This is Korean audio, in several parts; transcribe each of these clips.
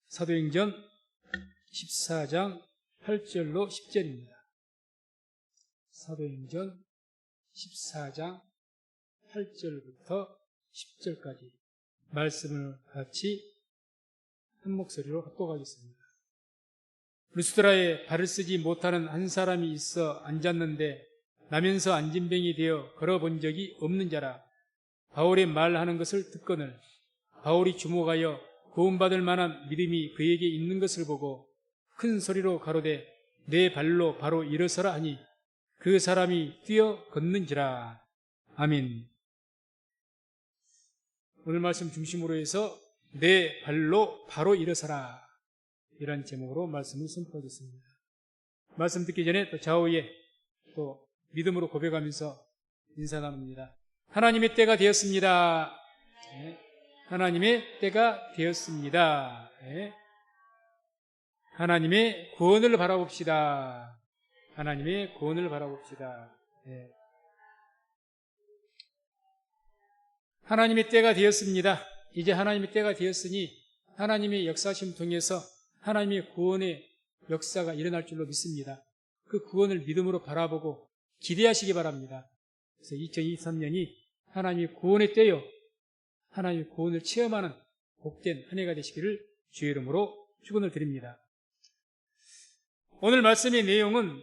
사도행전 14장 8절로 10절입니다. 사도행전 14장 8절부터 10절까지 말씀을 같이 한 목소리로 합독하겠습니다. 루스드라에 발을 쓰지 못하는 한 사람이 있어 앉았는데 나면서 안진뱅이 되어 걸어본 적이 없는 자라. 바울의 말하는 것을 듣거늘 바울이 주목하여 구원받을 만한 믿음이 그에게 있는 것을 보고 큰 소리로 가로되 내 발로 바로 일어서라 하니 그 사람이 뛰어 걷는지라. 아멘. 오늘 말씀 중심으로 해서 내 발로 바로 일어서라, 이런 제목으로 말씀을 선포하겠습니다. 말씀 듣기 전에 또 좌우에 또 믿음으로 고백하면서 인사 나눕니다. 하나님의 때가 되었습니다. 네. 하나님의 때가 되었습니다. 네. 하나님의 구원을 바라봅시다. 하나님의 구원을 바라봅시다. 네. 하나님의 때가 되었습니다. 이제 하나님의 때가 되었으니 하나님의 역사심 통해서 하나님의 구원의 역사가 일어날 줄로 믿습니다. 그 구원을 믿음으로 바라보고 기대하시기 바랍니다. 그래서 2023년이 하나님의 구원의 때요, 하나님의 구원을 체험하는 복된 한 해가 되시기를 주의 이름으로 축원을 드립니다. 오늘 말씀의 내용은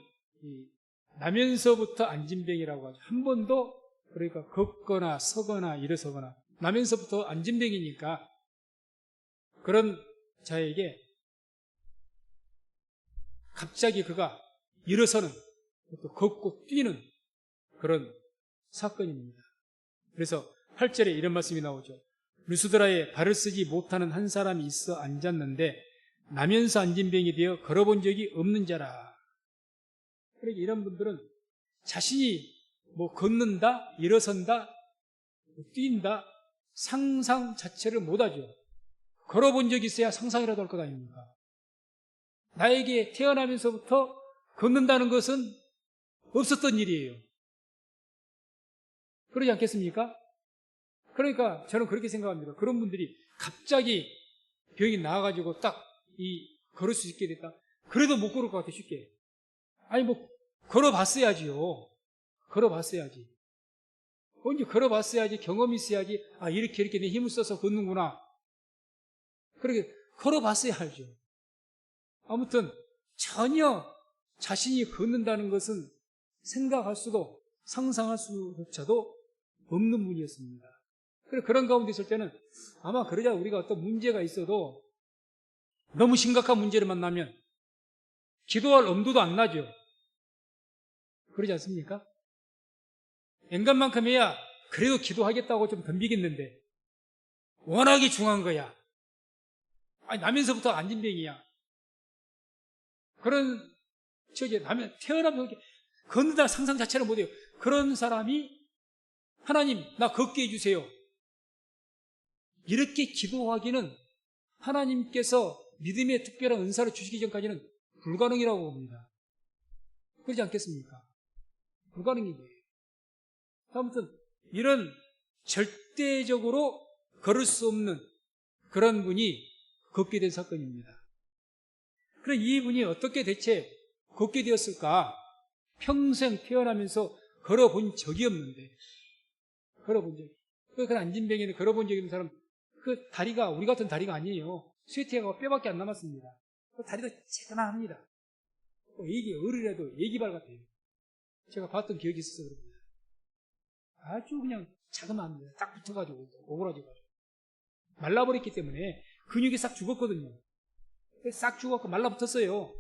나면서부터 안진뱅이라고 하죠. 한 번도, 그러니까 걷거나 서거나 일어서거나 나면서부터 안진뱅이니까 그런 자에게 갑자기 그가 일어서는, 또 걷고 뛰는 그런 사건입니다. 그래서 8절에 이런 말씀이 나오죠. 루스드라에 발을 쓰지 못하는 한 사람이 있어 앉았는데 나면서 안진뱅이 되어 걸어본 적이 없는 자라. 그러니까 이런 분들은 자신이 뭐 걷는다, 일어선다, 뛴다, 상상 자체를 못하죠. 걸어본 적이 있어야 상상이라도 할 것 아닙니까? 나에게 태어나면서부터 걷는다는 것은 없었던 일이에요. 그러지 않겠습니까? 그러니까 저는 그렇게 생각합니다. 그런 분들이 갑자기 병이 나와가지고 딱 걸을 수 있게 됐다. 그래도 못 걸을 것 같아, 쉽게. 아니, 뭐, 걸어봤어야지요. 걸어봤어야지. 언제 걸어봤어야지, 경험이 있어야지, 아, 이렇게 내 힘을 써서 걷는구나. 그렇게 걸어봤어야 알죠. 아무튼, 전혀 자신이 걷는다는 것은 생각할 수도, 상상할 수조차도 없는 분이었습니다. 그런 가운데 있을 때는 아마 그러자 우리가 어떤 문제가 있어도 너무 심각한 문제를 만나면 기도할 엄두도 안 나죠. 그러지 않습니까? 인간만큼 해야 그래도 기도하겠다고 좀 덤비겠는데 워낙에 중요한 거야. 아니, 나면서부터 안진뱅이야. 그런 처지에 태어나면 걷는다는 상상 자체를 못해요. 그런 사람이 하나님, 나 걷게 해주세요, 이렇게 기도하기는 하나님께서 믿음의 특별한 은사를 주시기 전까지는 불가능이라고 봅니다. 그렇지 않겠습니까? 불가능인 거예요. 아무튼 이런 절대적으로 걸을 수 없는 그런 분이 걷게 된 사건입니다. 그럼 이분이 어떻게 대체 걷게 되었을까? 평생 태어나면서 걸어본 적이 없는데, 걸어본 적이. 그 안진뱅이는 걸어본 적이 있는 사람, 그 다리가 우리 같은 다리가 아니에요. 쇠퇴하고 뼈밖에 안 남았습니다. 그 다리도 쬐끈합니다. 애기, 어른이라도 애기발 같아요. 제가 봤던 기억이 있어서 그럽니다. 아주 그냥 자그마합니다. 딱 붙어가지고 오그라져가지고 말라버렸기 때문에 근육이 싹 죽었거든요. 싹 죽었고 말라붙었어요.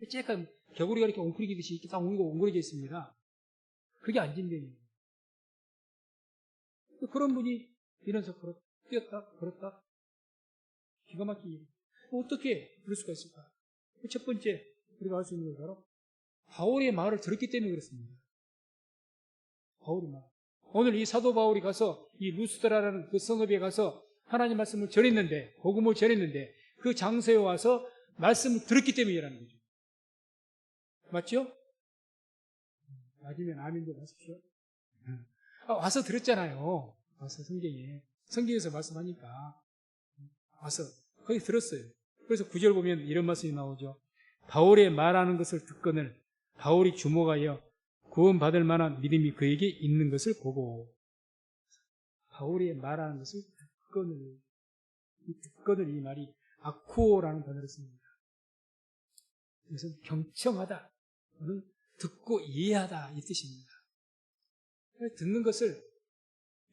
쬐끔 겨구리가 이렇게 웅크리듯이 이렇게 싹 웅그러져 있습니다. 그게 안진뱅이에요. 그런 분이 이러면서 뛰었다, 걸었다. 기가 막히게. 어떻게 그럴 수가 있을까? 첫 번째, 우리가 알 수 있는 건 바로 바울의 말을 들었기 때문에 그렇습니다. 바울의 말. 오늘 이 사도 바울이 가서 이 루스드라라는 그 성읍에 가서 하나님 말씀을 전했는데, 복음을 전했는데, 그 장소에 와서 말씀을 들었기 때문에 일하는 거죠. 맞죠? 맞으면 아멘 좀 하십시오. 와서 들었잖아요. 와서 성경에서 말씀하니까 와서 거기 들었어요. 그래서 9절 보면 이런 말씀이 나오죠. 바울의 말하는 것을 듣거늘 바울이 주목하여 구원받을 만한 믿음이 그에게 있는 것을 보고, 바울의 말하는 것을 듣거늘, 이 듣거늘 이 말이 아쿠오라는 단어를 씁니다. 그래서 경청하다, 듣고 이해하다 이 뜻입니다. 듣는 것을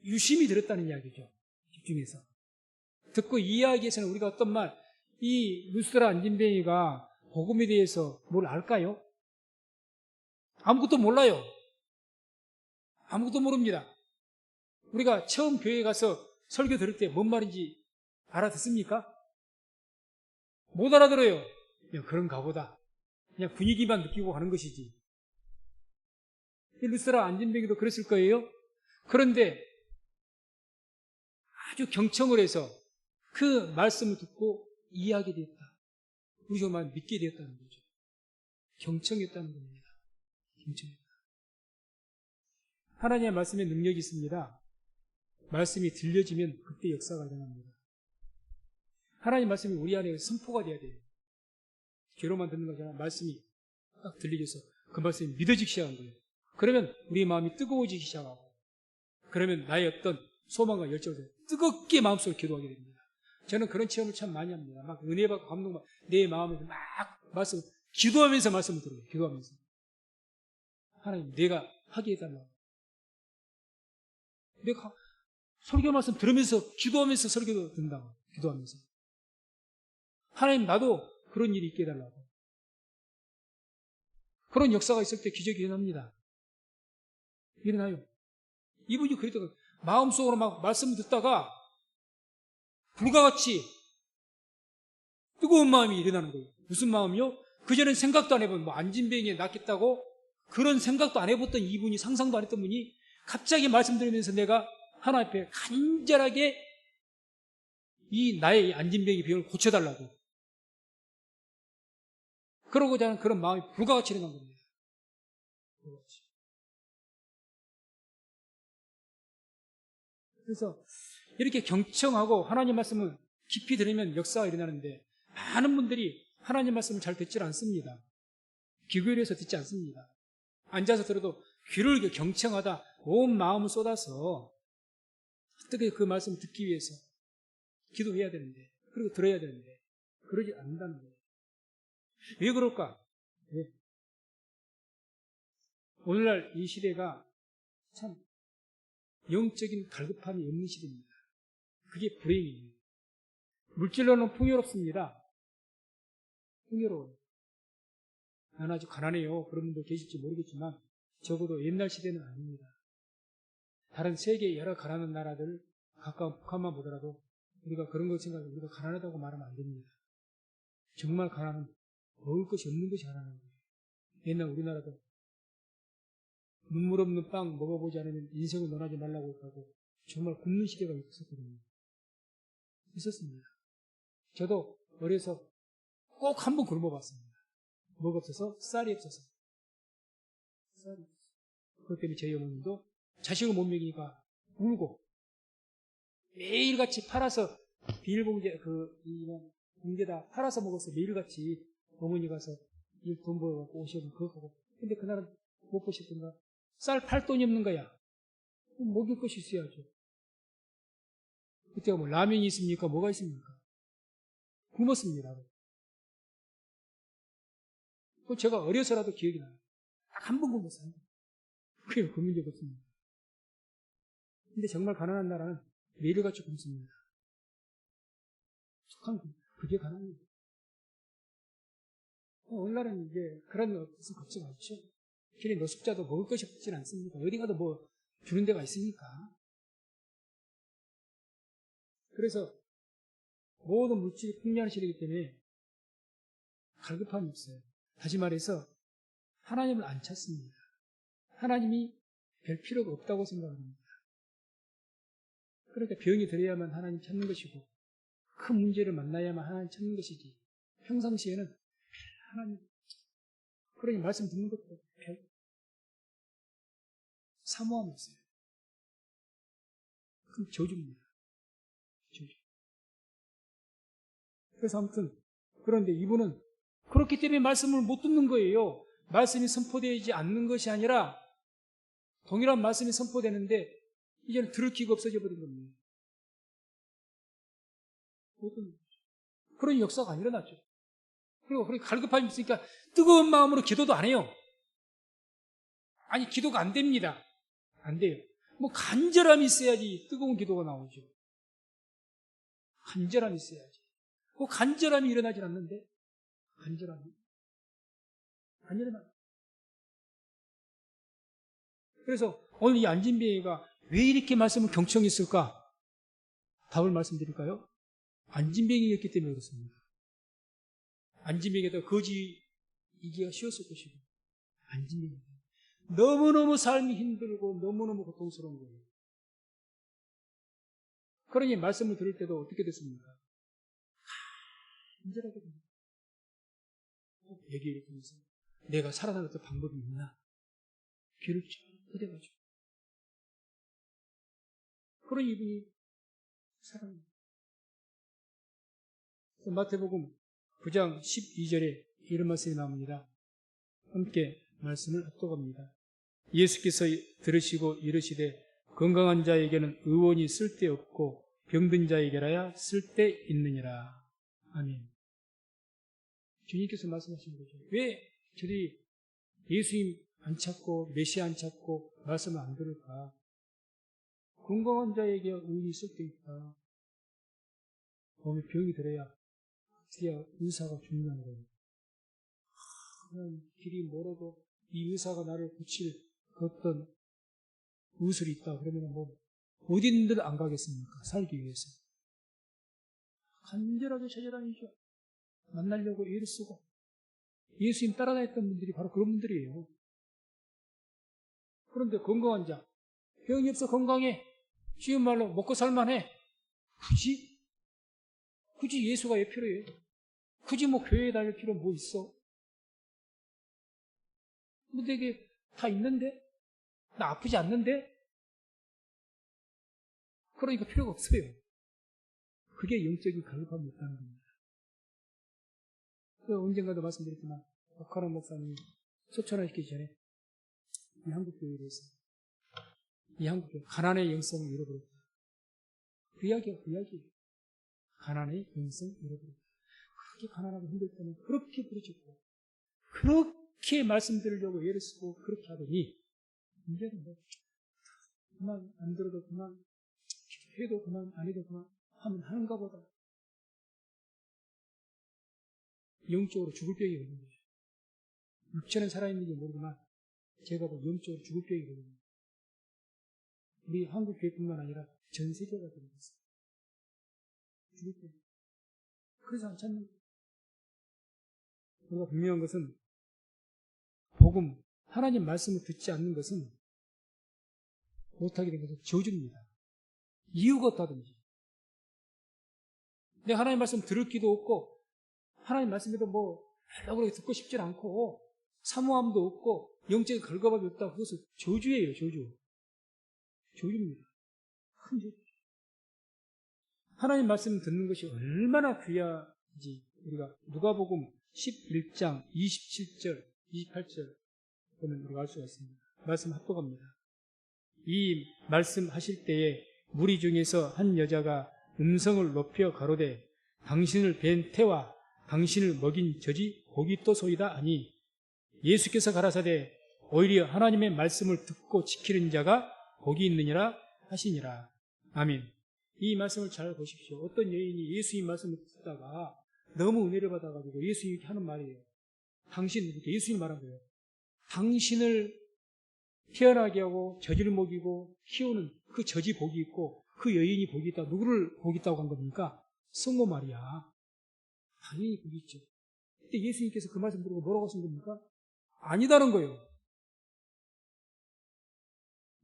유심히 들었다는 이야기죠. 집중해서. 듣고 이해하기 위해서는 우리가 어떤 말, 이 루스드라 안진뱅이가 복음에 대해서 뭘 알까요? 아무것도 몰라요. 아무것도 모릅니다. 우리가 처음 교회에 가서 설교 들을 때 뭔 말인지 알아듣습니까? 못 알아들어요. 그냥 그런가 보다. 그냥 분위기만 느끼고 가는 것이지. 루스드라 안진뱅이도 그랬을 거예요. 그런데 아주 경청을 해서 그 말씀을 듣고 이해하게 되었다. 우리 정말 믿게 되었다는 거죠. 경청했다는 겁니다. 경청했다. 하나님의 말씀에 능력이 있습니다. 말씀이 들려지면 그때 역사가 일어납니다. 하나님 말씀이 우리 안에 선포가 돼야 돼요. 귀로만 듣는 거잖아. 말씀이 딱 들리셔서 그 말씀이 믿어지기 시작한 거예요. 그러면 우리 마음이 뜨거워지기 시작하고, 그러면 나의 어떤 소망과 열정을 뜨겁게 마음속으로 기도하게 됩니다. 저는 그런 체험을 참 많이 합니다. 막 은혜 받고 감동받고 내 마음에서 막 말씀, 기도하면서 말씀을 들어요. 기도하면서. 하나님, 내가 하게 해달라고. 내가 설교 말씀 들으면서 기도하면서 설교도 듣는다고. 기도하면서. 하나님, 나도 그런 일이 있게 해달라고. 그런 역사가 있을 때 기적이 일어납니다. 일어나요. 이분이 그랬다가 마음속으로 막 말씀을 듣다가 불과같이 뜨거운 마음이 일어나는 거예요. 무슨 마음이요? 그전엔 생각도 안 해본, 안진뱅이에 낫겠다고 그런 생각도 안 해봤던 이분이, 상상도 안 했던 분이 갑자기 말씀 들으면서 내가 하나님 앞에 간절하게 이 나의 안진뱅이 병을 고쳐달라고. 그러고자 하는 그런 마음이 불과같이 일어난 겁니다. 불과같이. 그래서 이렇게 경청하고 하나님 말씀을 깊이 들으면 역사가 일어나는데, 많은 분들이 하나님 말씀을 잘 듣지 않습니다. 귀결해서 듣지 않습니다. 앉아서 들어도 귀를 경청하다 온 마음을 쏟아서 어떻게 그 말씀을 듣기 위해서 기도해야 되는데, 그리고 들어야 되는데 그러지 않는다는 거예요. 왜 그럴까? 왜? 오늘날 이 시대가 참 영적인 갈급함이 없는 시대입니다. 그게 불행이에요. 물질로는 풍요롭습니다. 풍요로워요. 나는 아주 가난해요. 그런 분도 계실지 모르겠지만 적어도 옛날 시대는 아닙니다. 다른 세계 여러 가난한 나라들, 가까운 북한만 보더라도 우리가 그런 걸 생각하고 우리가 가난하다고 말하면 안 됩니다. 정말 가난은 먹을 것이 없는 것이 가난한 거예요. 옛날 우리나라도 눈물 없는 빵 먹어보지 않으면 인생을 논하지 말라고 하고 정말 굶는 시대가 있었거든요. 있었습니다. 저도 어려서 꼭 한 번 굶어봤습니다. 뭐가 없어서? 쌀이 없어서. 쌀이 없어서. 그것 때문에 저희 어머님도 자식을 못 먹이니까 울고 매일같이 팔아서 비닐봉지, 봉지에다 팔아서 먹었어요. 매일같이 어머니 가서 일 돈 벌어갖고 오시면 그거 하고. 근데 그날은 못 보셨던가? 쌀 팔 돈이 없는 거야. 먹일 것이 있어야죠. 그때가 뭐 라면이 있습니까? 뭐가 있습니까? 굶었습니다. 그 제가 어려서라도 기억이 나요. 딱 한 번 굶었어요. 그게 굶은 적 없습니다. 근데 정말 가난한 나라는 매일같이 굶습니다. 그게 가난이에요. 오늘날은 이제 그런 것은 걱정 없죠. 길에 노숙자도 먹을 것이 없진 않습니다. 어디 가도 뭐 주는 데가 있으니까. 그래서 모든 물질이 풍요한 시대이기 때문에 갈급함이 없어요. 다시 말해서 하나님을 안 찾습니다. 하나님이 별 필요가 없다고 생각합니다. 그러니까 병이 들어야만 하나님 찾는 것이고 큰 문제를 만나야만 하나님 찾는 것이지, 평상시에는 하나님, 그러니 말씀 듣는 것도 별 사모함이 없어요. 그럼 저주입니다. 저주. 그래서 아무튼 그런데 이분은 그렇기 때문에 말씀을 못 듣는 거예요. 말씀이 선포되지 않는 것이 아니라 동일한 말씀이 선포되는데 이제는 들을 기가 없어져 버린 겁니다. 그런 역사가 안 일어났죠. 그리고 그렇게 갈급함이 있으니까 뜨거운 마음으로 기도도 안 해요. 아니, 기도가 안 됩니다. 안 돼요. 뭐 간절함이 있어야지 뜨거운 기도가 나오죠. 간절함이 있어야지. 그 간절함이 일어나질 않는데, 간절함이 안 일어나요. 그래서 오늘 이 안진뱅이가 왜 이렇게 말씀을 경청했을까? 답을 말씀드릴까요? 안진뱅이였기 때문에 그렇습니다. 안진뱅이에다 거지이기가 쉬웠을 것이고, 안진뱅이 너무너무 삶이 힘들고 너무너무 고통스러운 거예요. 그러니 말씀을 들을 때도 어떻게 됐습니까? 간절하게 됩니다. 얘기를 통해서 내가 살아날 어떤 방법이 있나? 귀를 쭉 뻗어가지고. 그런 이분이 살아납니다. 마태복음 9장 12절에 이런 말씀이 나옵니다. 함께 말씀을 합독합니다. 예수께서 들으시고 이르시되 건강한 자에게는 의원이 쓸데없고 병든 자에게라야 쓸데있느니라. 아멘. 주님께서 말씀하신 거죠. 왜 저들이 예수님 안 찾고 메시아 안 찾고 말씀을 안 들을까? 건강한 자에게 의원이 쓸데있다. 몸에 병이 들어야 드디어 의사가 중요한 거예요. 길이 멀어도 이 의사가 나를 고칠 그 어떤 의술이 있다. 그러면 뭐 어딘들 안 가겠습니까? 살기 위해서. 간절하게 찾아다니죠. 만나려고 애를 쓰고. 예수님 따라다녔던 분들이 바로 그런 분들이에요. 그런데 건강한 자, 병이 없어 건강해. 쉬운 말로 먹고 살만해. 굳이 예수가 왜 필요해? 굳이 뭐 교회에 다닐 필요 뭐 있어? 뭐 되게 다 있는데? 나 아프지 않는데? 그러니까 필요가 없어요. 그게 영적인 갈급함이 있다는 겁니다. 언젠가도 말씀드렸지만 박하람 목사님이 소천화시키기 전에 이 한국교회에 대해서 이 한국교회 가난의 영성을 잃어버렸다. 그 이야기예요. 가난의 영성을 잃어버렸다. 그렇게 가난하고 힘들 때는 그렇게 부르짖고 그렇게 말씀드리려고 애를 쓰고 그렇게 하더니 이제는 뭐 그만 안 들어도 그만 해도 그만 안 해도 그만 하면 하는가 보다. 영적으로 죽을 병이 걸린 거죠. 육체는 살아있는지 모르지만 제가 뭐 영적으로 죽을 병이 걸린 거예요. 우리 한국 교회뿐만 아니라 전 세계가 그러고 있어요. 죽을 병. 그래서 안 찾는 거예요. 우리가 분명한 것은 복음, 하나님 말씀을 듣지 않는 것은 못하게 된 것은 저주입니다. 이유가 없다든지. 내가 하나님 말씀 들을 기도 없고 하나님 말씀에도 뭐 하려고 듣고 싶지 않고 사모함도 없고 영적인 걸거함이 없다. 그것은 저주예요. 저주입니다. 큰 저주. 하나님 말씀 듣는 것이 얼마나 귀한지 우리가 누가복음 11장 27절 28절 보면 우리가 알 수가 있습니다. 말씀 합독합니다. 이 말씀하실 때에 무리 중에서 한 여자가 음성을 높여 가로되 당신을 뵌 태와 당신을 먹인 젖이 복이 있도소이다 하니 예수께서 가라사대 오히려 하나님의 말씀을 듣고 지키는 자가 복이 있느니라 하시니라. 아멘. 이 말씀을 잘 보십시오. 어떤 여인이 예수님 말씀을 듣다가 너무 은혜를 받아가지고 예수님이 하는 말이에요. 예수님이 말한 거예요. 당신을 태어나게 하고 젖을 먹이고 키우는 그 젖이 복이 있고 그 여인이 복이 있다. 누구를 복이 있다고 한 겁니까? 성모 마리아. 당연히 복이 있죠. 그때 예수님께서 그 말씀 들고 뭐라고 하신 겁니까? 아니다는 거예요.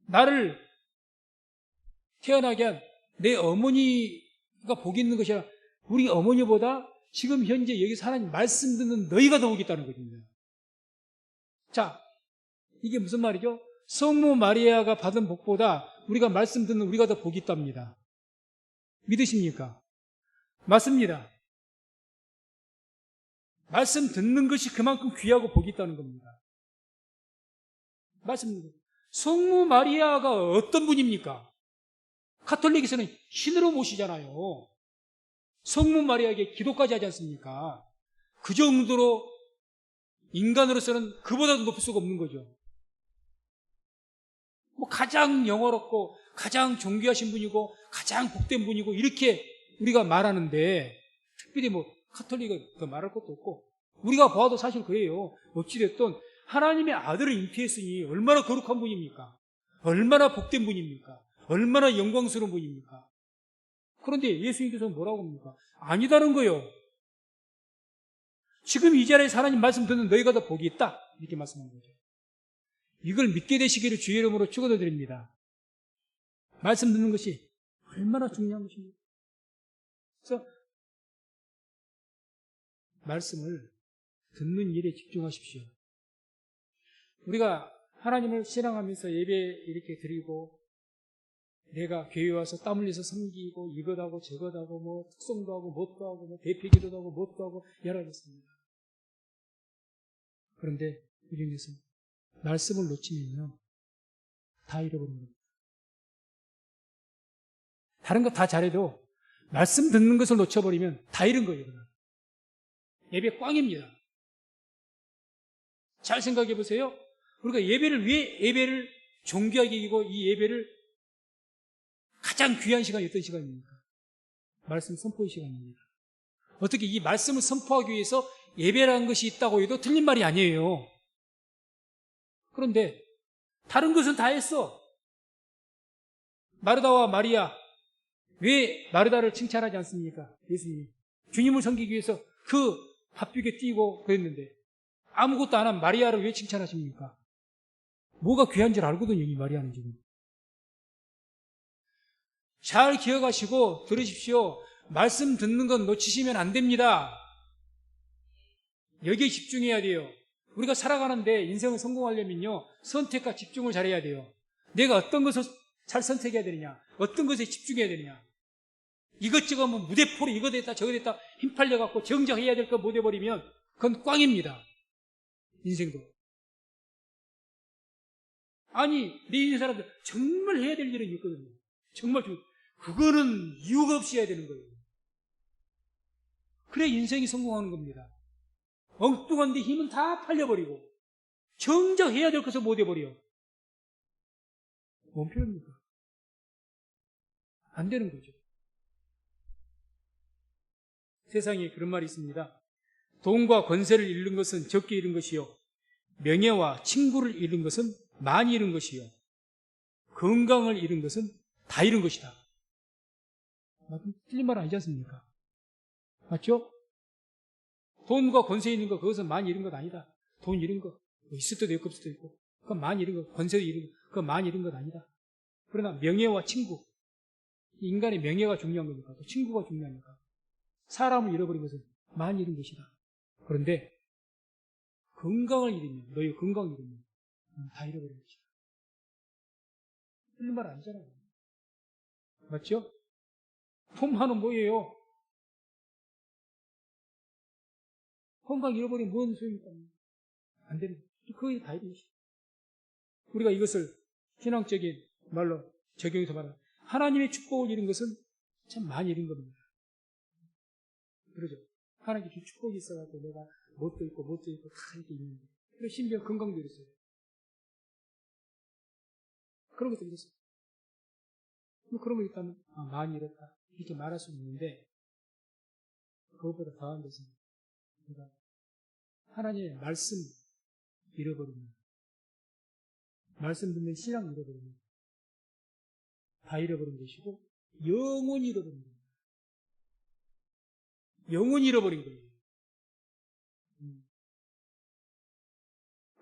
나를 태어나게 한 내 어머니가 복이 있는 것이 아니라 우리 어머니보다 지금 현재 여기서 하나님 말씀 듣는 너희가 더 복이 있다는 것입니다. 자, 이게 무슨 말이죠? 성모 마리아가 받은 복보다 우리가 말씀 듣는 우리가 더 복이 있답니다. 믿으십니까? 맞습니다. 말씀 듣는 것이 그만큼 귀하고 복이 있다는 겁니다. 말씀 듣는 것. 성모 마리아가 어떤 분입니까? 가톨릭에서는 신으로 모시잖아요. 성모 마리아에게 기도까지 하지 않습니까? 그 정도로 인간으로서는 그보다도 높을 수가 없는 거죠. 뭐 가장 영화롭고 가장 존귀하신 분이고 가장 복된 분이고 이렇게 우리가 말하는데 특별히 뭐 가톨릭은 더 말할 것도 없고 우리가 봐도 사실 그래요. 어찌됐든 하나님의 아들을 잉태했으니 얼마나 거룩한 분입니까? 얼마나 복된 분입니까? 얼마나 영광스러운 분입니까? 그런데 예수님께서는 뭐라고 합니까? 아니다는 거예요. 지금 이 자리에서 하나님 말씀 듣는 너희가 더 복이 있다. 이렇게 말씀하는 거죠. 이걸 믿게 되시기를 주의 이름으로 축원드립니다. 말씀 듣는 것이 얼마나 중요한 것입니까? 그래서 말씀을 듣는 일에 집중하십시오. 우리가 하나님을 신앙하면서 예배 이렇게 드리고 내가 교회 와서 땀 흘려서 섬기고 이것하고 저것하고 뭐 특성도 하고 뭣도 하고 뭐 대표기도도 하고 뭣도 하고 여러 가지입니다. 그런데 그 중에서 말씀을 놓치면요 다 잃어버린 겁니다. 다른 거 다 잘해도 말씀 듣는 것을 놓쳐버리면 다 잃은 거예요. 그냥. 예배 꽝입니다. 잘 생각해 보세요. 우리가 예배를 왜 예배를 존귀하게 이기고 이 예배를 가장 귀한 시간이 어떤 시간입니까? 말씀 선포의 시간입니다. 어떻게 이 말씀을 선포하기 위해서 예배라는 것이 있다고 해도 틀린 말이 아니에요. 그런데 다른 것은 다 했어. 마르다와 마리아 왜 마르다를 칭찬하지 않습니까? 예수님이 주님을 섬기기 위해서 그 밭비에 뛰고 그랬는데 아무것도 안 한 마리아를 왜 칭찬하십니까? 뭐가 귀한 줄 알거든요, 이 마리아는 지금. 잘 기억하시고 들으십시오. 말씀 듣는 건 놓치시면 안 됩니다. 여기에 집중해야 돼요. 우리가 살아가는데 인생을 성공하려면요, 선택과 집중을 잘해야 돼요. 내가 어떤 것을 잘 선택해야 되느냐, 어떤 것에 집중해야 되느냐. 이것저것 뭐 무대포로 이거 됐다 저거 됐다 힘 팔려갖고 정정해야 될 거 못 해버리면 그건 꽝입니다. 인생도. 아니 내 인생 사람들 정말 해야 될 일은 있거든요. 정말 그거는 이유가 없이 해야 되는 거예요. 그래 인생이 성공하는 겁니다. 엉뚱한데 힘은 다 팔려버리고 정작 해야 될 것을 못 해버려. 뭔 필요입니까? 안 되는 거죠. 세상에 그런 말이 있습니다. 돈과 권세를 잃는 것은 적게 잃은 것이요, 명예와 친구를 잃은 것은 많이 잃은 것이요, 건강을 잃은 것은 다 잃은 것이다. 틀린 말 아니지 않습니까? 맞죠? 돈과 권세 잃는 거, 그것은 많이 잃은 것 아니다. 돈 잃은 거, 있을 수도 있고 없을 수도 있고, 그건 많이 잃은 거, 권세도 잃은 거, 그건 많이 잃은 것 아니다. 그러나 명예와 친구, 인간의 명예가 중요한 거니까, 또 친구가 중요하니까, 사람을 잃어버린 것은 많이 잃은 것이다. 그런데 건강을 잃으면, 너희 건강을 잃으면 다 잃어버린 것이다. 틀린 말 아니잖아요. 맞죠? 폼하는 뭐예요? 건강 잃어버리면 뭔 소용입니까? 안 되는 거죠. 거의 다 잃은 것이다. 우리가 이것을 신앙적인 말로 적용해서 말하면 하나님의 축복을 잃은 것은 참 많이 잃은 겁니다. 그러죠? 하나님께 축복이 있어가지고 내가 뭣도 있고 뭣도 있고 다 이렇게 있는데, 그리고 심지어 건강도 잃었어요. 그런 것도 잃었어요. 뭐 그런 거 있다면 많이 잃었다 이렇게 말할 수 있는데, 그것보다 더한 것은 우리가 하나님의 말씀 잃어버리면, 말씀 듣는 신앙 잃어버리면 다 잃어버린 것이고 영원히 잃어버린 거예요. 영원히 잃어버린 거예요.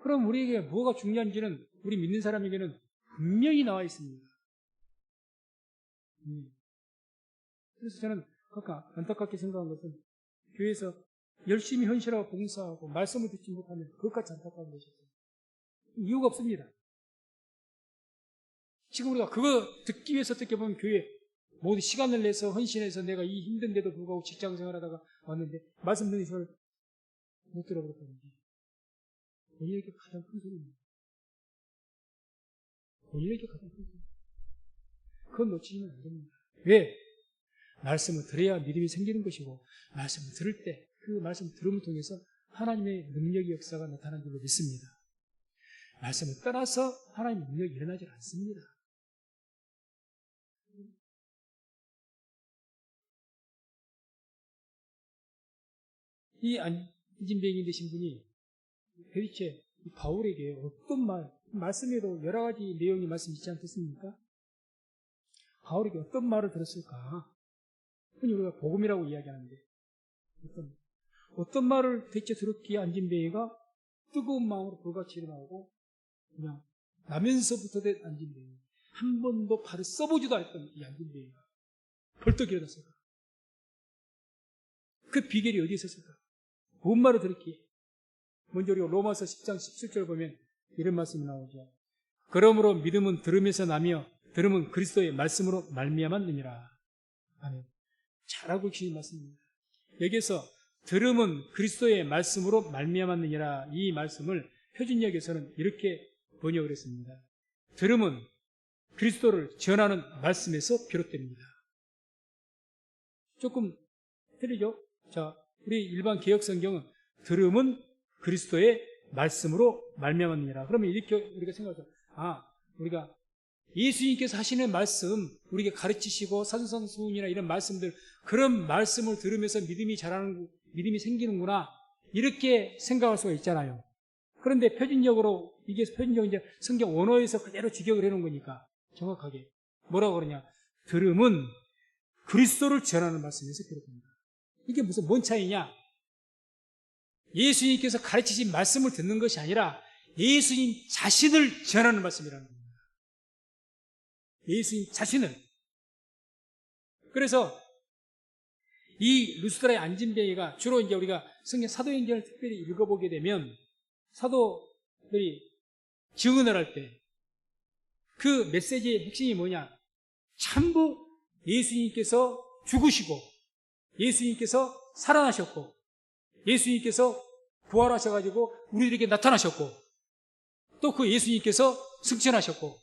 그럼 우리에게 뭐가 중요한지는 우리 믿는 사람에게는 분명히 나와 있습니다. 그래서 저는 아까 안타깝게 생각한 것은 교회에서 열심히 헌신하고 봉사하고 말씀을 듣지 못하면 그것까지 안타까운 것이었어요. 이유가 없습니다. 지금 우리가 그거 듣기 위해서 어떻게 보면 교회 모두 시간을 내서 헌신해서 내가 이 힘든데도 불구하고 직장 생활하다가 왔는데 말씀 듣는 시간을 못 들어버렸다든지 본인에게 가장 큰 소리입니다. 본인에게 가장 큰 소리. 그건 놓치면 안 됩니다. 왜? 말씀을 들어야 믿음이 생기는 것이고 말씀을 들을 때 그 말씀을 들음을 통해서 하나님의 능력의 역사가 나타나는 줄로 믿습니다. 말씀을 떠나서 하나님의 능력이 일어나지 않습니다. 이 안진병이 되신 분이 도대체 바울에게 어떤 말씀에도 여러 가지 내용이 말씀 있지 않겠습니까? 바울에게 어떤 말을 들었을까? 흔히 우리가 복음이라고 이야기하는데 어떤 말을 대체 들었기에 안진뱅이가 뜨거운 마음으로 불같이 일어나고 그냥 나면서부터 된 안진뱅이, 한 번도 발을 써보지도 않았던 이 안진뱅이가 벌떡 일어났을까? 그 비결이 어디에 있었을까? 뭔 말을 들었기에? 먼저 우리가 로마서 10장 17절 보면 이런 말씀이 나오죠. 그러므로 믿음은 들음에서 나며 들음은 그리스도의 말씀으로 말미암았느니라. 아멘. 잘하고 계신 말씀입니다. 여기서 들음은 그리스도의 말씀으로 말미암았느니라, 이 말씀을 표준역에서는 이렇게 번역을 했습니다. 들음은 그리스도를 전하는 말씀에서 비롯됩니다. 조금 틀리죠? 자, 우리 일반 개역 성경은 들음은 그리스도의 말씀으로 말미암았느니라. 그러면 이렇게 우리가 생각하죠. 우리가 예수님께서 하시는 말씀, 우리에게 가르치시고 산상수훈이나 이런 말씀들, 그런 말씀을 들으면서 믿음이 생기는구나, 이렇게 생각할 수가 있잖아요. 그런데 표준적으로, 이게 표준적 이제 성경 원어에서 그대로 직역을 해놓은 거니까 정확하게 뭐라고 그러냐? 들음은 그리스도를 전하는 말씀에서 비롯됩니다. 이게 무슨 뭔 차이냐? 예수님께서 가르치신 말씀을 듣는 것이 아니라 예수님 자신을 전하는 말씀이라는 겁니다. 예수님 자신을. 그래서 이 루스드라의 안진뱅이가 주로 이제 우리가 성경 사도행전을 특별히 읽어보게 되면 사도들이 증언을 할 때 그 메시지의 핵심이 뭐냐? 전부 예수님께서 죽으시고 예수님께서 살아나셨고 예수님께서 부활하셔가지고 우리들에게 나타나셨고 또 그 예수님께서 승천하셨고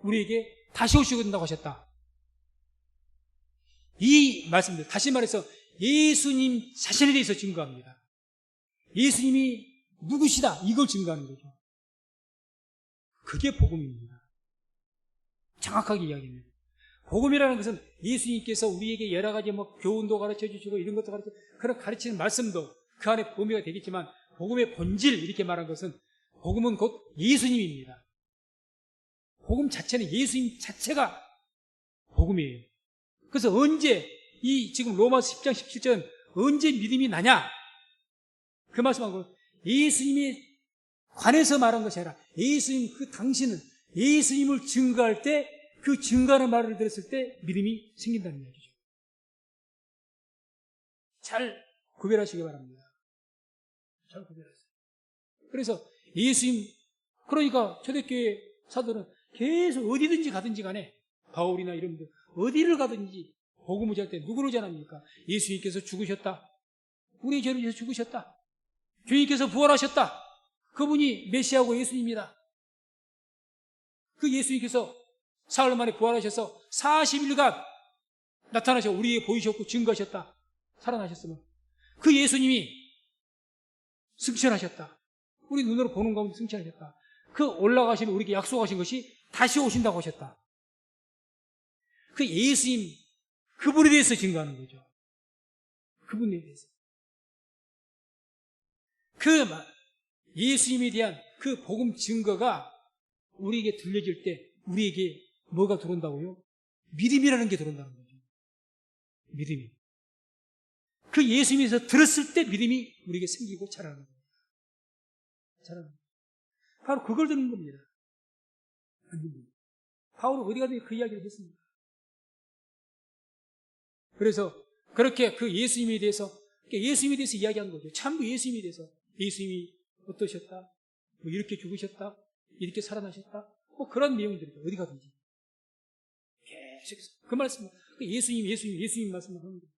우리에게 다시 오시고 된다고 하셨다. 이 말씀들, 다시 말해서 예수님 자신에 대해서 증거합니다. 예수님이 누구시다, 이걸 증거하는 거죠. 그게 복음입니다. 정확하게 이야기합니다. 복음이라는 것은 예수님께서 우리에게 여러 가지 교훈도 가르쳐 주시고 이런 것도 가르쳐, 그런 가르치는 말씀도 그 안에 범위가 되겠지만 복음의 본질, 이렇게 말한 것은 복음은 곧 예수님입니다. 복음 자체는 예수님 자체가 복음이에요. 그래서 언제 지금 로마서 10장 17절 언제 믿음이 나냐? 그 말씀하고 예수님이 관해서 말한 것이 아니라 예수님 당신은 예수님을 증거할 때 그 증거하는 말을 들었을 때 믿음이 생긴다는 이야기죠. 잘 구별하시기 바랍니다. 잘 구별하세요. 그래서 예수님, 그러니까 초대교회 사도는 계속 어디든지 가든지 간에 바울이나 이런 분들 어디를 가든지 복음을 전할 때 누구를 전합니까? 예수님께서 죽으셨다. 우리 죄를 위해서 죽으셨다. 주님께서 부활하셨다. 그분이 메시아고 예수님이다. 그 예수님께서 사흘 만에 부활하셔서 40일간 나타나셔 우리에게 보이셨고 증거하셨다. 살아나셨으면 그 예수님이 승천하셨다. 우리 눈으로 보는 가운데 승천하셨다. 그 올라가시면 우리에게 약속하신 것이 다시 오신다고 하셨다. 그 예수님, 그분에 대해서 증거하는 거죠. 그분에 대해서. 그 예수님에 대한 그 복음 증거가 우리에게 들려질 때 우리에게 뭐가 들어온다고요? 믿음이라는 게 들어온다는 거죠. 믿음이. 그 예수님에서 들었을 때 믿음이 우리에게 생기고 자라는 겁니다. 자라는 겁니다. 바로 그걸 듣는 겁니다. 바울은 어디 가든지 그 이야기를 했습니다. 그래서 그렇게 그 예수님에 대해서 이야기하는 거죠. 전부 예수님에 대해서. 예수님이 어떠셨다? 이렇게 죽으셨다? 이렇게 살아나셨다? 그런 내용들이죠. 어디 가든지. 계속해서. 그 말씀, 예수님 말씀을 하는 거예요.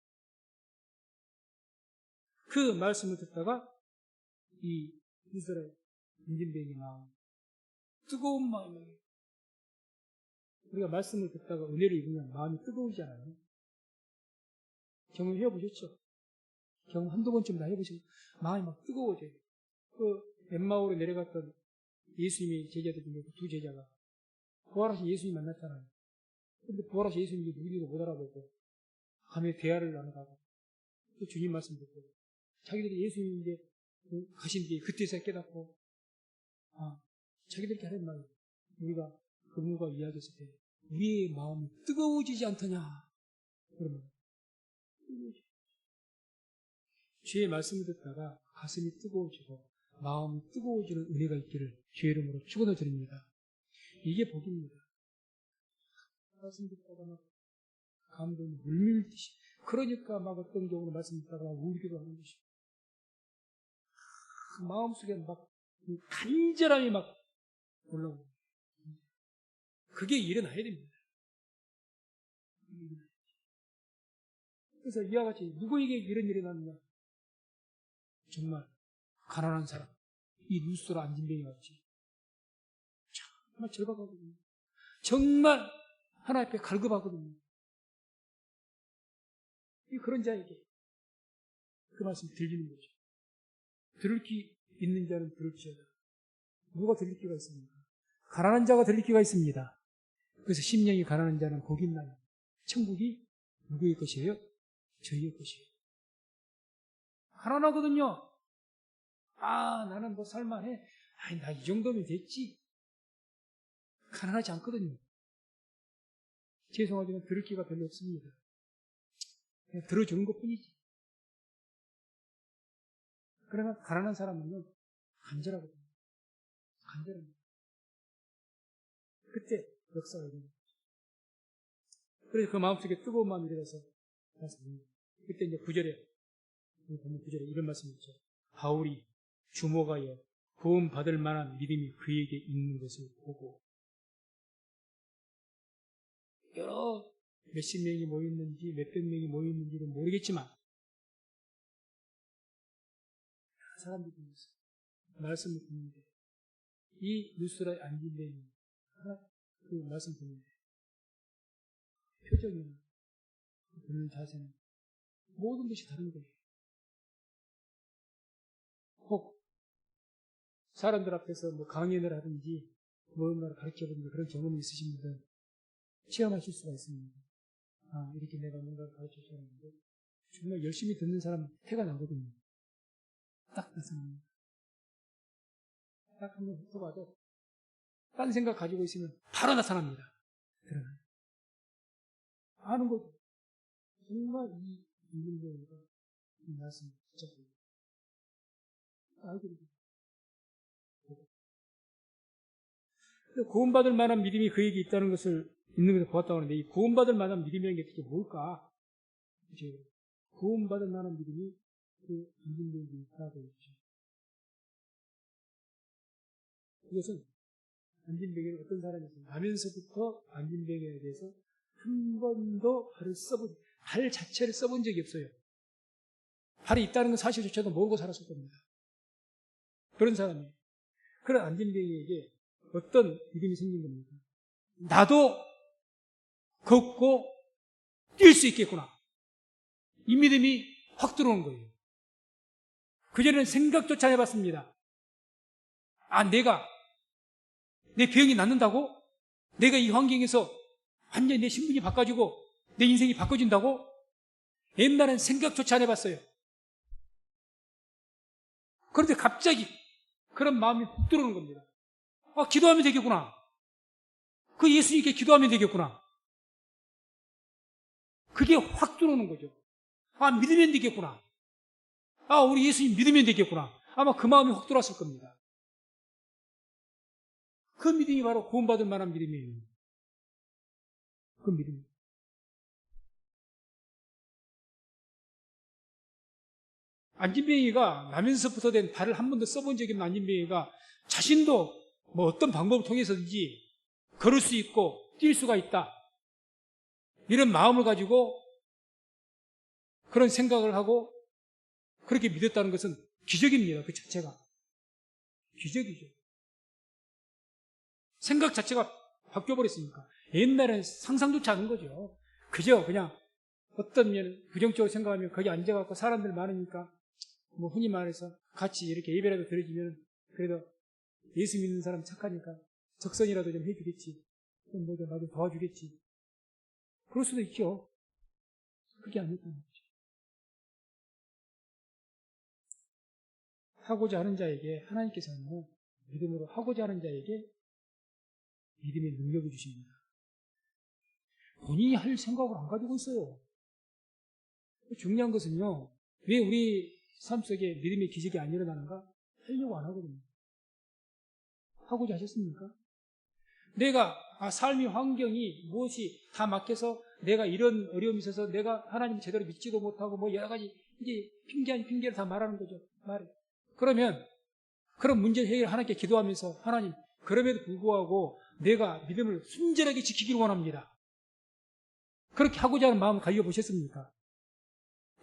그 말씀을 듣다가 이 이스라엘 안진뱅이 마음, 뜨거운 마음이에요. 우리가 말씀을 듣다가 은혜를 입으면 마음이 뜨거우잖아요. 경험해 보셨죠? 경험 한두 번쯤 다 해보시고 마음이 막 뜨거워져요. 그 엠마오로 내려갔던 예수님의 제자들 중에 그 두 제자가 부활하신 예수님 만났잖아요. 근데 부활하신 예수님이 누구인지도 못 알아보고 밤에 대화를 나눠가고 또 주님 말씀 듣고 자기들이 예수님이 이제 가신 뒤에 그때서 깨닫고 자기들끼리 하는 말이에요. 우리가 그분과 이야기했을 때 우리의 마음이 뜨거워지지 않더냐 그러면 주의 말씀을 듣다가 가슴이 뜨거워지고 마음이 뜨거워지는 은혜가 있기를 주의 이름으로 축원을 드립니다. 이게 복입니다. 말씀 듣다가 막 감동이 물밀듯이 그러니까 막 어떤 경우는 말씀 듣다가 울기도 하는 것이고 그 마음속에 막 간절함이 막 올라오고 그게 일어나야 됩니다. 그래서 이와 같이 누구에게 이런 일이 일어났느냐? 정말 가난한 사람, 이 루스라 안진뱅이 같이 정말 절박하거든요. 정말 하나님 앞에 갈급하거든요. 그런 자에게 그 말씀 들리는 거죠. 들을 귀 있는 자는 들을지어다. 누가 들릴 귀가 있습니까? 가난한 자가 들릴 귀가 있습니다. 그래서 심령이 가난한 자는 복이 있나요? 천국이 누구의 것이에요? 저희의 것이에요. 가난하거든요. 나는 뭐 살만해. 나 이 정도면 됐지. 가난하지 않거든요. 죄송하지만 들을 기가 별로 없습니다. 그냥 들어주는 것 뿐이지. 그러나 가난한 사람은요, 간절하거든요. 간절합니다. 그때 역사가 일어납니다. 그래서 그 마음속에 뜨거운 마음이 일어나서 그때 이제 9절에 이런 말씀이 있죠. 바울이 주목하여 구원 받을 만한 믿음이 그에게 있는 것을 보고 여러 몇십 명이 모였는지 몇백 명이 모였는지는 모르겠지만 사람들이 모였어요. 말씀을 듣는데 이 루스라의 안진뱅이 하나 그 말씀 듣는데 표정이나 듣는 자세는 모든 것이 다른 거예요. 혹 사람들 앞에서 뭐 강연을 하든지 무언가를 가르쳐보든지 그런 경험이 있으신 분들은 체험하실 수가 있습니다. 이렇게 내가 뭔가를 가르쳐줘야 하는데 정말 열심히 듣는 사람은 태가 나거든요. 딱 나타납니다. 딱 한번 훑어봐도 딴 생각 가지고 있으면 바로 나타납니다. 드러나요. 아는 거죠. 정말 이 인문교회가 이 말씀을 붙잡고 알게 됩니다. 구원받을 만한 믿음이 그에게 있다는 것을 있는 것을 보았다고 하는데 이 구원받을 만한 믿음이라는 게 도대체 뭘까? 그렇죠? 구원받을 만한 믿음이 그 인문교회에 있다고 했죠. 이것은 안진뱅이는 어떤 사람이었어요? 나면서부터 안진뱅이에 대해서 한 번도 발 자체를 써본 적이 없어요. 발이 있다는 건 사실조차도 모르고 살았을 겁니다. 그런 사람이에요. 그런 안진뱅이에게 어떤 믿음이 생긴 겁니까? 나도 걷고 뛸 수 있겠구나. 이 믿음이 확 들어온 거예요. 그전에는 생각조차 해봤습니다. 내 병이 낫는다고? 내가 이 환경에서 완전히 내 신분이 바꿔지고 내 인생이 바꿔진다고? 옛날엔 생각조차 안 해봤어요. 그런데 갑자기 그런 마음이 훅 들어오는 겁니다. 기도하면 되겠구나. 그 예수님께 기도하면 되겠구나. 그게 확 들어오는 거죠. 믿으면 되겠구나. 우리 예수님 믿으면 되겠구나. 아마 그 마음이 확 들어왔을 겁니다. 그 믿음이 바로 구원받을 만한 믿음이에요. 그 믿음. 안진뱅이가 나면서부터 된 발을 한 번도 써본 적이 없는 안진뱅이가 자신도 뭐 어떤 방법을 통해서든지 걸을 수 있고 뛸 수가 있다. 이런 마음을 가지고 그런 생각을 하고 그렇게 믿었다는 것은 기적입니다. 그 자체가. 기적이죠. 생각 자체가 바뀌어버렸으니까. 옛날에는 상상조차 않은 거죠. 그저 그냥 어떤 면 부정적으로 생각하면 거기 앉아갖고 사람들 많으니까 뭐 흔히 말해서 같이 이렇게 예배라도 드려지면 그래도 예수 믿는 사람 착하니까 적선이라도 좀 해주겠지. 좀 뭐 좀 나도 도와주겠지. 그럴 수도 있죠. 그게 아니었던 거죠. 하고자 하는 자에게 하나님께서는 믿음으로 하고자 하는 자에게 믿음의 능력을 주십니다. 본인이 할 생각을 안 가지고 있어요. 중요한 것은요, 왜 우리 삶 속에 믿음의 기적이 안 일어나는가? 하려고 안 하거든요. 하고자 하셨습니까? 내가 삶의 환경이 무엇이 다 막혀서 내가 이런 어려움이 있어서 내가 하나님 제대로 믿지도 못하고 뭐 여러 가지 이제 핑계 아닌 핑계를 다 말하는 거죠. 그러면 그런 문제 해결 하나님께 기도하면서 하나님 그럼에도 불구하고 내가 믿음을 순전하게 지키기를 원합니다. 그렇게 하고자 하는 마음을 가져보셨습니까?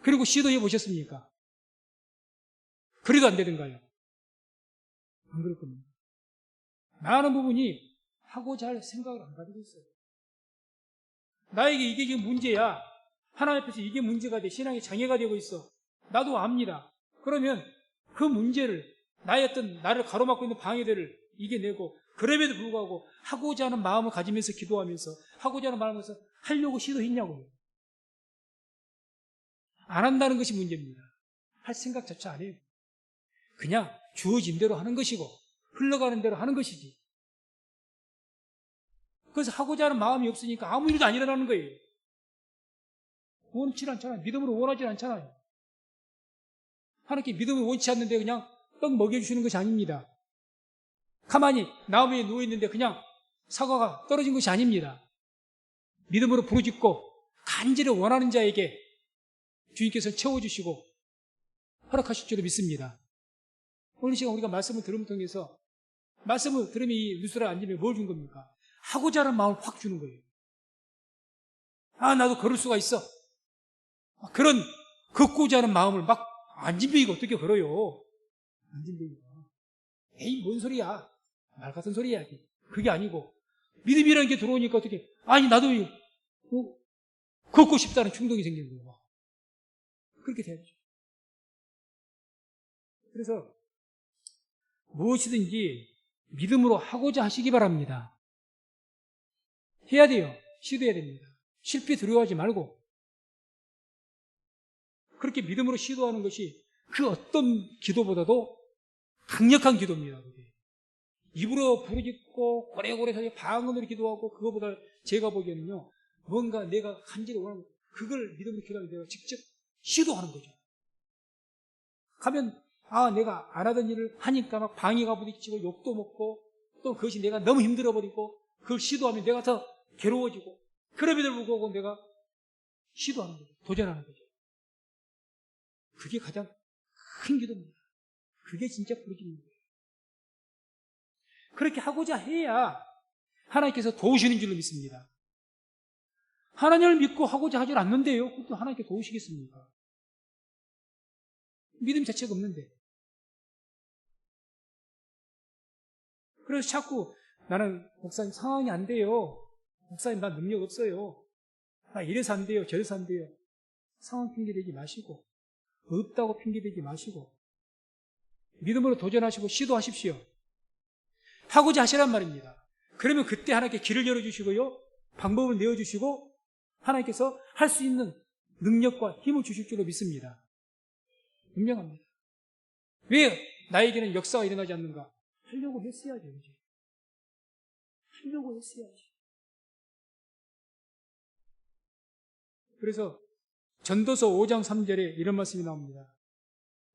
그리고 시도해 보셨습니까? 그래도 안 되던가요? 안 그럴 겁니다. 많은 부분이 하고자 할 생각을 안 가지고 있어요. 나에게 이게 지금 문제야. 하나님 앞에서 이게 문제가 돼. 신앙의 장애가 되고 있어. 나도 압니다. 그러면 그 문제를 나의 어떤 나를 가로막고 있는 방해들을 이겨내고 그럼에도 불구하고 하고자 하는 마음을 가지면서 기도하면서 하고자 하는 마음을 가지면서 하려고 시도했냐고요. 안 한다는 것이 문제입니다. 할 생각 자체 안 해요. 그냥 주어진 대로 하는 것이고 흘러가는 대로 하는 것이지. 그래서 하고자 하는 마음이 없으니까 아무 일도 안 일어나는 거예요. 원치 않잖아요. 믿음으로 원하지 않잖아요. 하나님께 믿음을 원치 않는데 그냥 떡 먹여주시는 것이 아닙니다. 가만히 나무에 누워있는데 그냥 사과가 떨어진 것이 아닙니다. 믿음으로 부르짖고 간절히 원하는 자에게 주님께서 채워주시고 허락하실 줄로 믿습니다. 오늘 시간 우리가 말씀을 들음을 통해서 말씀을 들으면 이 누스라 앉으면 뭘 준 겁니까? 하고자 하는 마음을 확 주는 거예요. 나도 걸을 수가 있어. 그런 걷고자 하는 마음을 막 안진뱅이가 어떻게 걸어요? 안진뱅이가. 에이, 뭔 소리야. 말 같은 소리야. 그게 아니고 믿음이라는 게 들어오니까 어떻게 나도 걷고 싶다는 충동이 생기는 거예요. 그렇게 돼야죠. 그래서 무엇이든지 믿음으로 하고자 하시기 바랍니다. 해야 돼요. 시도해야 됩니다. 실패 두려워하지 말고 그렇게 믿음으로 시도하는 것이 그 어떤 기도보다도 강력한 기도입니다. 그게. 입으로 부르짖고 고래고래 방언으로 기도하고 그거보다 제가 보기에는요. 뭔가 내가 간절히 원하는 그걸 믿음으로 기도하면 내가 직접 시도하는 거죠. 가면 내가 안 하던 일을 하니까 막 방해가 부딪히고 욕도 먹고 또 그것이 내가 너무 힘들어버리고 그걸 시도하면 내가 더 괴로워지고 그럼에도 불구하고 내가 시도하는 거죠. 도전하는 거죠. 그게 가장 큰 기도입니다. 그게 진짜 부르짖는 거예요. 그렇게 하고자 해야 하나님께서 도우시는 줄로 믿습니다. 하나님을 믿고 하고자 하지 않는데요. 그것도 하나님께 도우시겠습니까? 믿음 자체가 없는데. 그래서 자꾸 나는 목사님 상황이 안 돼요. 목사님 나 능력 없어요. 나 이래서 안 돼요. 저래서 안 돼요. 상황 핑계대지 마시고 없다고 핑계대지 마시고 믿음으로 도전하시고 시도하십시오. 하고자 하시란 말입니다. 그러면 그때 하나님께 길을 열어주시고요. 방법을 내어주시고 하나님께서 할 수 있는 능력과 힘을 주실 줄로 믿습니다. 분명합니다. 왜 나에게는 역사가 일어나지 않는가? 하려고 했어야죠. 이제. 하려고 했어야지. 그래서 전도서 5장 3절에 이런 말씀이 나옵니다.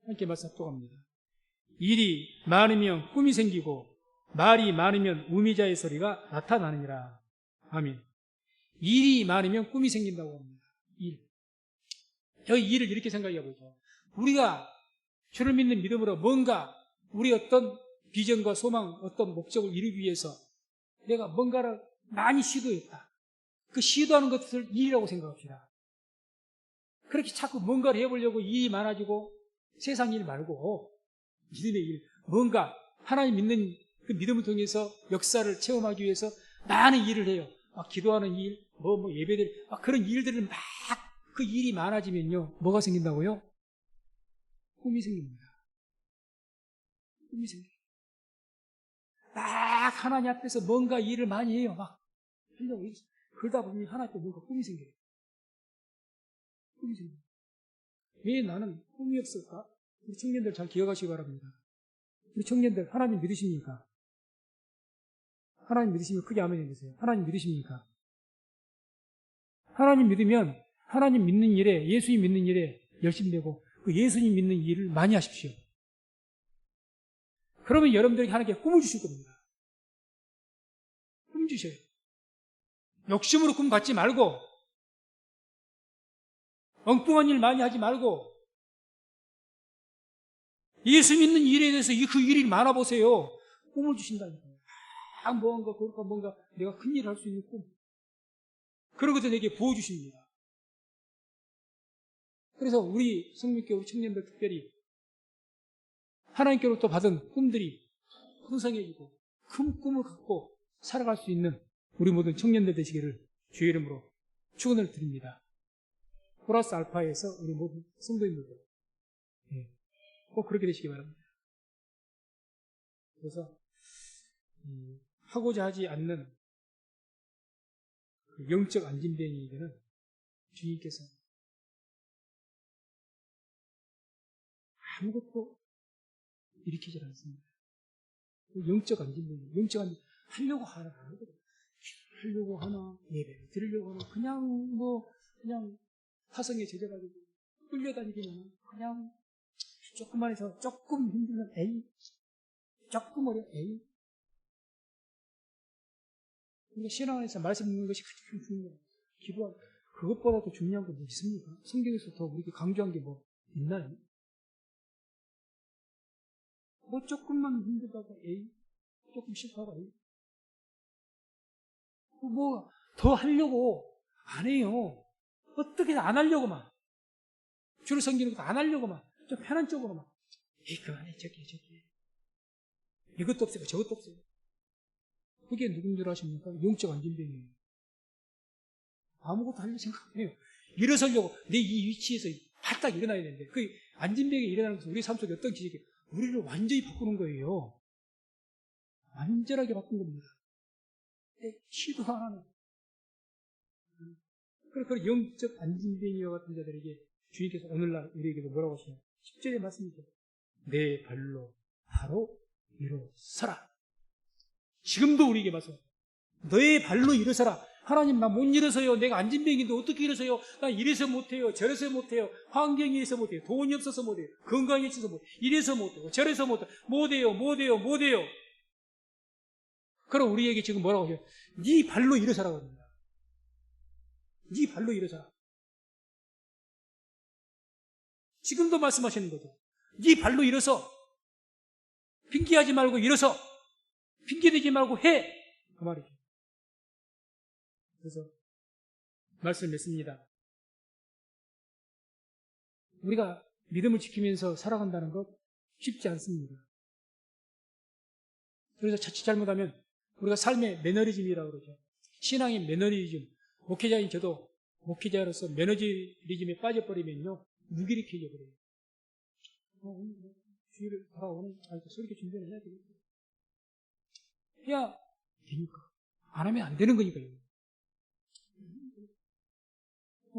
함께 말씀 합독합니다. 일이 많으면 꿈이 생기고 말이 많으면 우미자의 소리가 나타나느니라. 아멘. 일이 많으면 꿈이 생긴다고 합니다. 일. 여기 일을 이렇게 생각해 보죠. 우리가 주를 믿는 믿음으로 뭔가 우리 어떤 비전과 소망, 어떤 목적을 이루기 위해서 내가 뭔가를 많이 시도했다. 그 시도하는 것을 일이라고 생각합시다. 그렇게 자꾸 뭔가를 해보려고 일이 많아지고 세상 일 말고 믿음의 일, 뭔가 하나님 믿는 그 믿음을 통해서 역사를 체험하기 위해서 많은 일을 해요. 막 기도하는 일, 예배들, 막 그런 일들을 막 그 일이 많아지면요. 뭐가 생긴다고요? 꿈이 생깁니다. 꿈이 생겨요. 막 하나님 앞에서 뭔가 일을 많이 해요. 막 하려고. 그러다 보면 하나님 앞에 뭔가 꿈이 생겨요. 꿈이 생겨요. 왜 나는 꿈이 없을까? 우리 청년들 잘 기억하시기 바랍니다. 우리 청년들 하나님 믿으십니까? 하나님 믿으시면 크게 아멘 해주세요. 하나님 믿으십니까? 하나님 믿으면 하나님 믿는 일에, 예수님 믿는 일에 열심히 되고 그 예수님 믿는 일을 많이 하십시오. 그러면 여러분들에게 하나님께 꿈을 주실 겁니다. 꿈 주셔요. 욕심으로 꿈 갖지 말고 엉뚱한 일 많이 하지 말고 예수 믿는 일에 대해서 그 일이 많아 보세요. 꿈을 주신다니까요. 뭔가 내가 큰 일을 할 수 있는 꿈. 그런 것도 내게 부어주십니다. 그래서 우리 성민교회 청년들 특별히 하나님께로부터 받은 꿈들이 풍성해지고 큰 꿈을 갖고 살아갈 수 있는 우리 모든 청년들 되시기를 주의 이름으로 축원을 드립니다. 플러스 알파에서 우리 모든 성도님들도 꼭 그렇게 되시기 바랍니다. 그래서 하고자 하지 않는 그 영적 안진뱅이들은 주님께서 아무것도 일으키질 않습니다. 영적 안진뱅이, 영적 안진 하려고 하나 하려고 하나 예배를 드리려고 하나 그냥 화성에 젖어가지고 끌려다니기만 그냥 조금만 해서 조금 힘들면 에이 조금 어려 에이. 그러니까 신앙 안에서 말씀 읽는 것이 가장 중요해요. 기도하 그것보다 더 중요한 게 뭐 있습니까? 성경에서 더 우리에게 강조한 게 뭐 있나요? 뭐 조금만 힘들다고 에이 조금 싫다고 에이 뭐 더 하려고 안 해요. 어떻게든 안 하려고만 주를 섬기는 것도 안 하려고만 좀 편한 쪽으로만 에이 그만해 저기 이것도 없어요 저것도 없어요. 그게 누군 줄 아십니까? 영적 안진뱅이에요. 아무것도 하려고 생각 안 해요. 일어서려고 내 이 위치에서 바짝 일어나야 되는데 그 안진뱅이 일어나는 것은 우리 삶 속에 어떤 기적이 우리를 완전히 바꾸는 거예요. 완전하게 바꾼 겁니다. 시도 안 하는. 그래서 영적 안진뱅이와 같은 자들에게 주님께서 오늘날 우리에게도 뭐라고 하시나요? 10절의 말씀이죠. 내 발로 바로 일어서라. 지금도 우리에게 말씀. 너의 발로 일어서라. 하나님 나 못 일어서요. 내가 안진뱅인데 어떻게 일어서요? 나 이래서 못해요. 저래서 못해요. 환경이 이래서 못해요. 돈이 없어서 못해요. 건강이 없어서 못해요. 이래서 못해요. 저래서 못해요. 못해요. 그럼 우리에게 지금 뭐라고 하죠? 네 발로 일어서라고 합니다. 네 발로 일어서라. 지금도 말씀하시는 거죠. 네 발로 일어서. 핑계하지 말고 일어서. 핑계대지 말고 해. 그 말이죠. 그래서 말씀을 맺습니다. 우리가 믿음을 지키면서 살아간다는 것 쉽지 않습니다. 그래서 자칫 잘못하면 우리가 삶의 매너리즘이라고 그러죠. 신앙의 매너리즘. 목회자인 저도 목회자로서 매너리즘에 빠져버리면요. 무기력해져 버려요. 오늘 주일을 돌아오는 설교 준비를 해야 되겠다. 해야 되니까. 안 하면 안 되는 거니까요.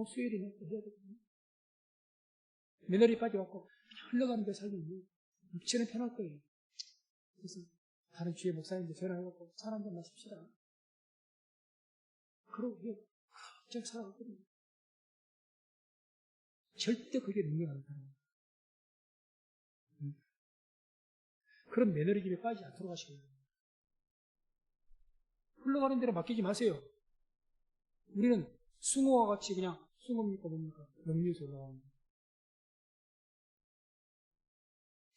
수요일이네. 해야 되거든요. 매너리 빠져갖고 흘러가는 데 살면 육체는 편할 거예요. 그래서 다른 주의 목사님들 전화해갖고 차 한잔 마십시다. 그러고 갑자기 살아갔거든요. 절대 그게 능력 안 되는 거예요. 그런 매너리즘에 빠지지 않도록 하시고요. 흘러가는 대로 맡기지 마세요. 우리는 숭어와 같이 그냥 숭어입니까 뭡니까? 영리에서 올라가는 거예요.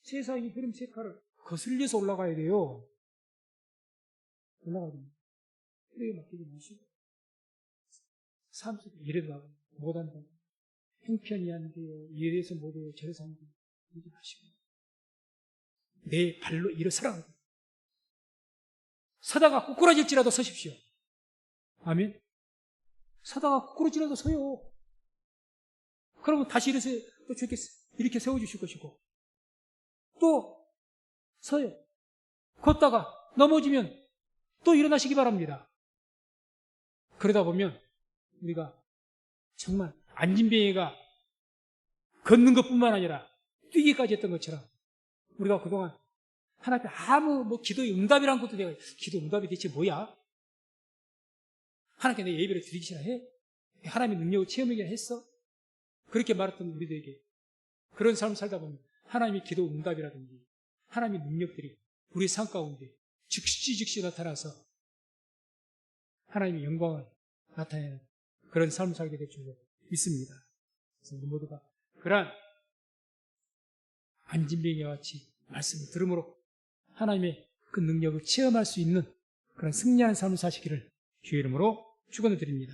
세상의 흐름 세카를 거슬려서 올라가야 돼요. 올라가야 됩니다. 그래야 맡기지 마시고. 삶 속에 이래도 못한다. 형편이 안 돼요. 이래서 못해요. 저래서 안 돼요. 이러지 마시고. 내 발로 일어서라. 서다가 꼬꾸라질지라도 서십시오. 아멘. 서다가 꼬꾸라질지라도 서요. 그러면 다시 또 이렇게 세워주실 것이고, 또 서요. 걷다가 넘어지면 또 일어나시기 바랍니다. 그러다 보면 우리가 정말 안진뱅이가 걷는 것뿐만 아니라 뛰기까지 했던 것처럼 우리가 그동안 하나님 앞에 아무 기도의 응답이란 것도 내가 기도 응답이 대체 뭐야? 하나님께 내 예배를 드리기나 해? 하나님의 능력을 체험하기나 했어? 그렇게 말했던 우리들에게 그런 삶을 살다 보면 하나님의 기도 응답이라든지 하나님의 능력들이 우리 삶 가운데 즉시 나타나서 하나님의 영광을 나타내는 그런 삶을 살게 될 줄로 믿습니다. 그래서 우리 모두가 그러한 안진뱅이와 같이 말씀을 들음으로 하나님의 그 능력을 체험할 수 있는 그런 승리하는 삶을 사시기를 주의 이름으로 축원을 드립니다.